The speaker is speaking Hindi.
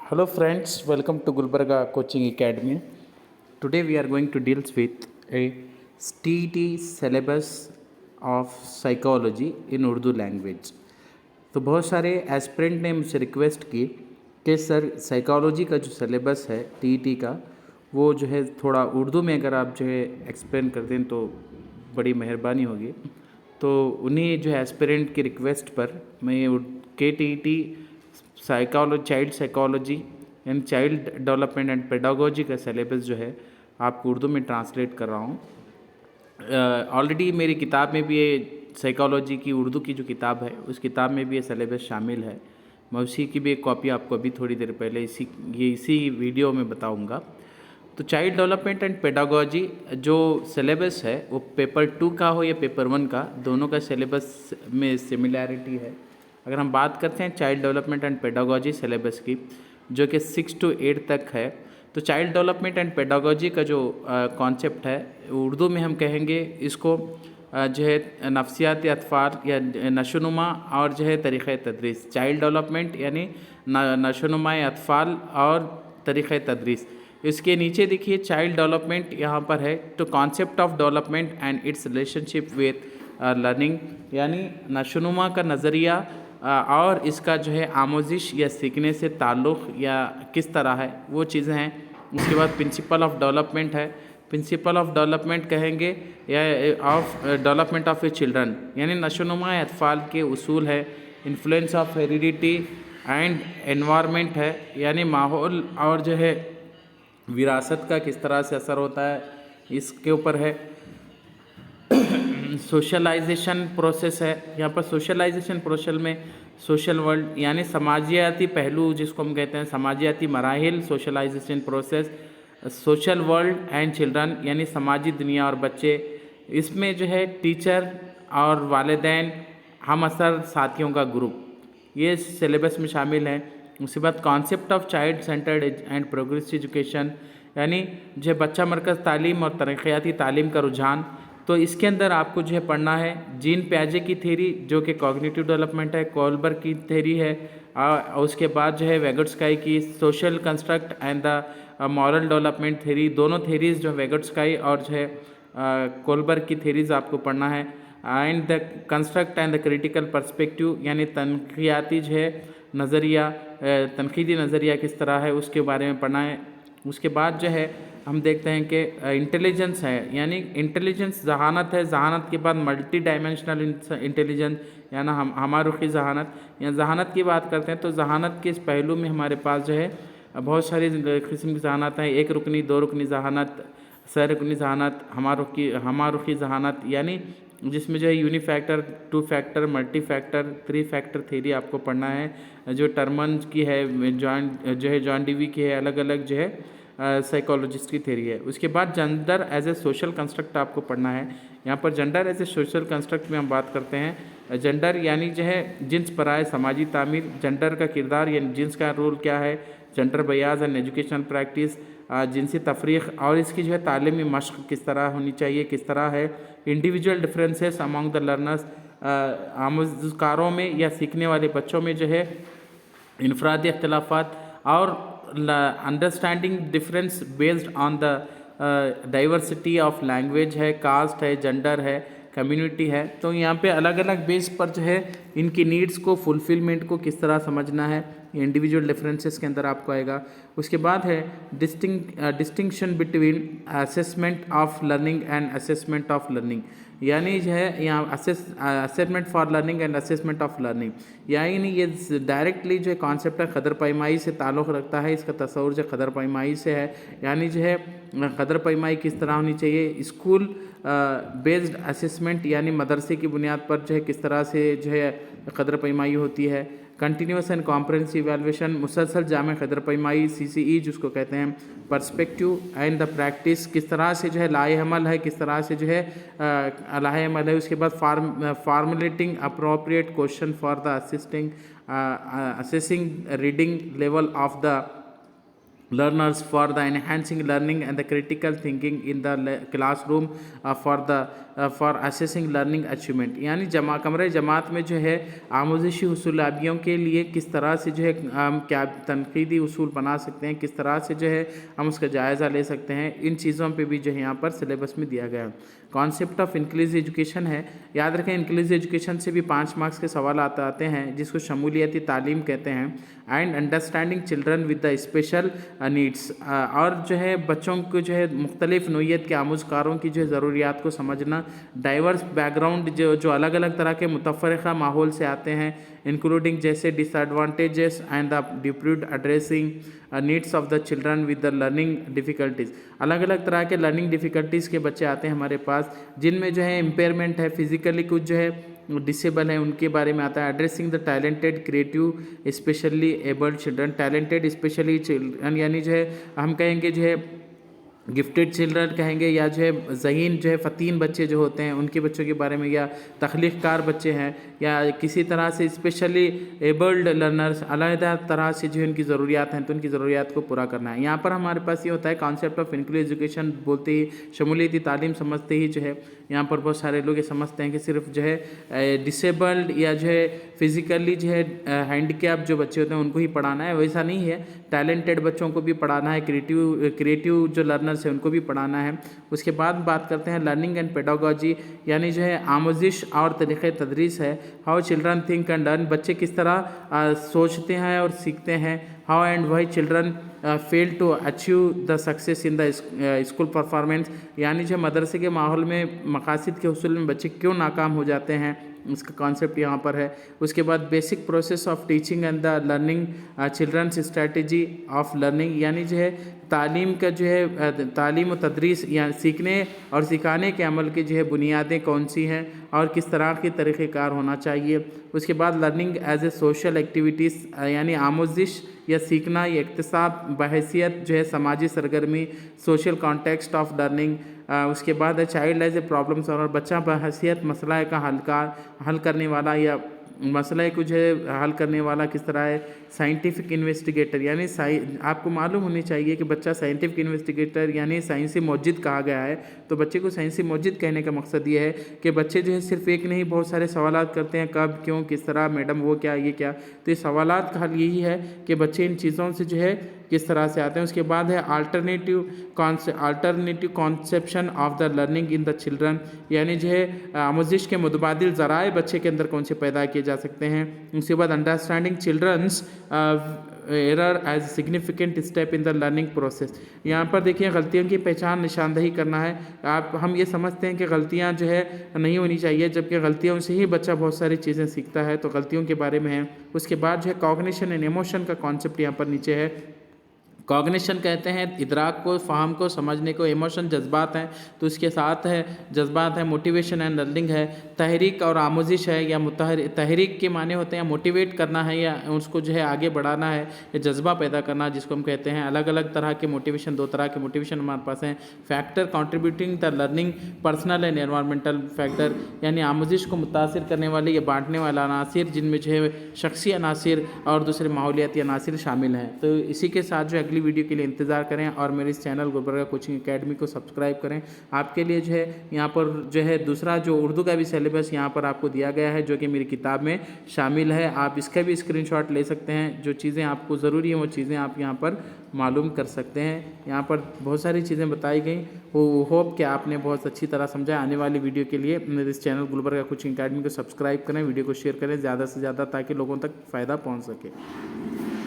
Hello friends, welcome to Gulbarga Coaching Academy. Today we are going to deal with a TET syllabus of psychology in Urdu language. तो बहुत सारे एस्पिरेंट ने मुझसे रिक्वेस्ट की कि सर साइकोलॉजी का जो सिलेबस है टीईटी का वो जो है थोड़ा उर्दू में अगर आप जो है एक्सप्लेन कर दें तो बड़ी मेहरबानी होगी। तो उन्हीं जो है एस्पिरेंट की रिक्वेस्ट पर मैं के टीईटी चाइल्ड साइकोलॉजी यानी चाइल्ड डेवलपमेंट एंड पेडागोजी का सिलेबस जो है आपको उर्दू में ट्रांसलेट कर रहा हूँ। ऑलरेडी मेरी किताब में भी ये साइकोलॉजी की उर्दू की जो किताब है उस किताब में भी ये सिलेबस शामिल है। मैं उसी की भी एक कॉपी आपको अभी थोड़ी देर पहले इसी वीडियो में बताऊंगा। तो चाइल्ड डेवलपमेंट एंड पेडागोजी जो सिलेबस है वो पेपर 2 का हो या पेपर 1 का, दोनों का सिलेबस में सिमिलैरिटी है। अगर हम बात करते हैं child development and pedagogy syllabus की जो कि 6 to 8 तक है, तो चाइल्ड डेवलपमेंट एंड पेडागोजी का जो कॉन्सेप्ट है उर्दू में हम कहेंगे इसको जो है नफ्सियाती अतफाल या नशोनुमा और जो है तरीक़े तदरीस। चाइल्ड डेवलपमेंट यानी नशोनुमा अतफाल और तरीक़े तदरीस। इसके नीचे देखिए चाइल्ड डेवलपमेंट यहाँ पर है तो concept of development and it's relationship with learning, यानी नशोनुमा का नज़रिया और इसका जो है आमोजिश या सीखने से ताल्लुक़ या किस तरह है वो चीज़ें हैं। उसके बाद प्रिंसिपल ऑफ डेवलपमेंट है। प्रिंसिपल ऑफ डेवलपमेंट कहेंगे या of development of A children, यानी नशोनुमा अतफाल के उसूल है। Influence of heredity and environment है, यानी माहौल और जो है विरासत का किस तरह से असर होता है इसके ऊपर है। सोशलाइजेशन प्रोसेस है, यहाँ पर सोशलाइजेशन प्रोसेस में सोशल वर्ल्ड यानी समाजियाती पहलू जिसको हम कहते हैं समाजियाती मराहिल, socialization process, social world and children यानी समाजी दुनिया और बच्चे। इसमें जो है टीचर और वालिदैन हम असर साथियों का ग्रुप ये सिलेबस में शामिल है। उसके बाद concept of child centred and progressive education, यानी जो बच्चा मरकज़ तालीम और तरक्याती तालीम का रुझान। तो इसके अंदर आपको जो है पढ़ना है जीन प्याजे की थेरी जो कि कॉग्निटिव डेवलपमेंट है, कोलबर्ग की थेरी है, उसके बाद जो है वेगोट्स्काई की social construct and the moral development theory. दोनों थेरीज़ जो वेगोट्स्काई और जो है कोलबर्ग की थेरीज़ आपको पढ़ना है। And the construct and the critical perspective, यानी तनक़ियाती जो है नज़रिया, तनक़ीदी नज़रिया किस तरह है उसके बारे में पढ़ना है। उसके बाद जो है हम देखते हैं कि इंटेलिजेंस है, यानी इंटेलिजेंस जहानत है। जहानत के बाद मल्टी डायमेंशनल इंटेलिजेंस यानी हमारुखी जहानत। या जहानत की बात करते हैं तो जहानत के इस पहलू में हमारे पास जो है बहुत सारी किस्म की जहानत हैं। 1 रुकनी, 2 रुकनी जहानत, 6 रुकनी जहानत, हमारुखी जहानत, यानी जिसमें जो है यूनिफैक्टर, 2 factor, multi factor, 3 factor theory आपको पढ़ना है। जो टर्मन की है, जॉन डीवी की है, अलग अलग जो है साइकोलॉजिस्ट की थ्योरी है। उसके बाद gender as a social construct आपको पढ़ना है। यहाँ पर gender as a social construct में हम बात करते हैं जेंडर यानी जो है जिन्स पराए समाजी तामीर, जेंडर का किरदार यानी जिन्स का रोल क्या है, जेंडर बयाज एंड एजुकेशनल प्रैक्टिस, जिनसी तफरीक़ और इसकी जो है तालीमी मश्क किस तरह होनी चाहिए, किस तरह है। Individual differences among the learners, आमोज़कारों में या सीखने वाले बच्चों में जो है इनफरादी अख्तिलाफ़ात और understanding difference based on the diversity of language है, कास्ट है, जेंडर है, कम्युनिटी है। तो यहाँ पे अलग अलग बेस पर जो है इनकी नीड्स को, फुलफिलमेंट को किस तरह समझना है, इंडिविजुअल डिफरेंसेस के अंदर आपको आएगा। उसके बाद है distinction between assessment of learning and assessment of learning, यानी जो है यहाँ assessment for learning and assessment of learning, यानी ये डायरेक्टली जो है कॉन्सेप्ट है क़दर पैमाई से ताल्लुक़ रखता है। इसका तस्वुर जो क़दर पैमाई से है, यानी जो है क़दर पैमाई किस तरह होनी चाहिए। स्कूल बेस्ड असेसमेंट यानी मदरसे की बुनियाद पर जो है किस तरह से जो है क़दर पैमाई होती है। कंटिन्यूस एंड कॉम्प्रहेंसिव इवैल्यूएशन, मुसलसल जामे क़दर पैमाई, CCE जिसको कहते हैं। पर्सपेक्टिव एंड द प्रैक्टिस, किस तरह से जो है लाए अमल है, किस तरह से जो है लाए अमल है। उसके बाद formulating appropriate question for the assessing reading level of the learners for the enhancing learning and the critical thinking in the classroom for the for assessing learning achievement, यानी कमरे जमात में जो है आमोज़शी हुसूलियाबियों के लिए किस तरह से जो है हम क्या तनकीदी उसूल बना सकते हैं, किस तरह से जो है हम उसका जायज़ा ले सकते हैं, इन चीज़ों पे भी जो है यहाँ पर सिलेबस में दिया गया है। कॉन्सेप्ट ऑफ इंक्लूसिव एजुकेशन है, याद रखें इंक्लूसिव एजुकेशन से भी 5 मार्क्स के सवाल आते हैं जिसको शमूलियती तालीम कहते हैं। And understanding children with the special needs, और जो है बच्चों को जो है मुख्तलिफ नोयत के आमोज़कारों की जो है ज़रूरियात को समझना, डाइवर्स बैकग्राउंड जो अलग अलग तरह के मुतफ़र्रिक़ा माहौल से आते हैं, इंक्लूडिंग जैसे disadvantages and the depute addressing needs of the children with the learning difficulties. अलग अलग तरह के लर्निंग डिफ़िकल्टीज़ के बच्चे आते हैं हमारे पास जिनमें जो है इम्पेयरमेंट है, फिज़िकली कुछ जो है डिसेबल है, उनके बारे में आता है। Addressing the talented creative specially abled children, talented specially children यानी जो है हम कहेंगे जो है गिफ्टेड चिल्ड्रन कहेंगे, या जो है ज़हीन जो है फ़तीन बच्चे जो होते हैं उनके बच्चों के बारे में, या तख्लीक़कार बच्चे हैं, या किसी तरह से स्पेशली एबल्ड लर्नर्स, अलग तरह से जो उनकी ज़रूरियात हैं तो उनकी ज़रूरियात को पूरा करना है। यहाँ पर हमारे पास ये होता है कॉन्सेप्ट ऑफ इंक्लूसिव एजुकेशन बोलते ही, शमूलियती तालीम समझते ही जो है यहाँ पर बहुत सारे लोग ये समझते हैं कि सिर्फ जो है डिसेबल्ड या जो है फिज़िकली जो है हैंडीकैप जो बच्चे होते हैं उनको ही पढ़ाना है, वैसा नहीं है। टैलेंटेड बच्चों को भी पढ़ाना है, क्रिएटिव जो लर्नर्स हैं उनको भी पढ़ाना है। उसके बाद बात करते हैं लर्निंग एंड पेडागोजी, यानी जो है आमोजिश और तरीक़े तदरीस है। How children think and learn, बच्चे किस तरह सोचते हैं और सीखते हैं। How and why children fail to achieve the success in the school performance, यानी जो मदरसे के माहौल में मकासद के हुसूल में बच्चे क्यों नाकाम हो जाते हैं, इसका कॉन्सेप्ट यहाँ पर है। उसके बाद basic process of teaching and the learning, childrens strategy of learning, यानी जो है तालीम का जो है तालीम व तदरीस या सीखने और सिखाने के अमल की जो है बुनियादें कौन सी हैं और किस तरह के तरीक़ेकार होना चाहिए। उसके बाद learning as a social activities, यानी आमोजिश या सीखना या इक्तिसाब बहैसियत जो है समाजी सरगर्मी, सोशल कॉन्टेक्स्ट ऑफ लर्निंग। उसके बाद है child as a problem solver, बच्चा बहैसियत मसला का हल करने वाला या मसले को जो है हल करने वाला किस तरह है। साइंटिफिक इन्वेस्टिगेटर, यानी आपको मालूम होनी चाहिए कि बच्चा साइंटिफिक इन्वेस्टिगेटर यानी साइंसी मौजिद कहा गया है, तो बच्चे को साइंसी मौजिद कहने का मकसद ये है कि बच्चे जो है सिर्फ एक नहीं बहुत सारे सवालात करते हैं, कब क्यों किस तरह मैडम वो क्या ये क्या, तो ये सवालात का हल यही है कि बच्चे इन चीज़ों से जो है किस तरह से आते हैं। उसके बाद है alternative conception of the learning in the children, यानी जो है आमोजिश के मुतबादिल ज़राए बच्चे के अंदर कौन से पैदा किए जा सकते हैं। उसके बाद understanding childrens error as significant step in the learning process, यहाँ पर देखिए गलतियों की पहचान निशानदही करना है। हम ये समझते हैं कि गलतियाँ जो है नहीं होनी चाहिए, जबकि गलतियों से ही बच्चा बहुत सारी चीज़ें सीखता है, तो गलतियों के बारे में है। उसके बाद जो है कॉग्निशन एंड इमोशन का कॉन्सेप्ट यहाँ पर नीचे है। कॉग्निशन कहते हैं इदराक को, फ़हम को, समझने को। इमोशन जज्बात हैं, तो इसके साथ है जज्बात है, मोटिवेशन एंड लर्निंग है। तहरीक और आमोजिश है, या तहरीक के माने होते हैं मोटिवेट करना है या उसको जो है आगे बढ़ाना है, या जज्बा पैदा करना जिसको हम कहते हैं। अलग अलग तरह के मोटिवेशन, 2 तरह के मोटिवेशन हमारे पास हैं। Factor contributing the learning, personal and environmental factor, यानी आमोजिश को मुतासिर करने वाले या बांटने वाला अनासिर जिनमें जो है शख्सी अनासिर और दूसरे माहौलियाती अनासिर शामिल हैं। तो इसी के साथ जो अगली वीडियो के लिए इंतज़ार करें और मेरे इस चैनल गुलबर्गा कोचिंग एकेडमी को सब्सक्राइब करें। आपके लिए जो है यहाँ पर जो है दूसरा जो उर्दू का भी सिलेबस यहाँ पर आपको दिया गया है जो कि मेरी किताब में शामिल है। आप इसका भी स्क्रीनशॉट ले सकते हैं। जो चीज़ें आपको ज़रूरी हैं वो चीज़ें आप यहाँ पर मालूम कर सकते हैं। यहाँ पर बहुत सारी चीज़ें बताई गई, वो होप कि आपने बहुत अच्छी तरह समझा। आने वाली वीडियो के लिए मेरे इस चैनल गुलबर्गा कोचिंग एकेडमी को सब्सक्राइब करें, वीडियो को शेयर करें ज़्यादा से ज़्यादा ताकि लोगों तक फ़ायदा पहुँच सके।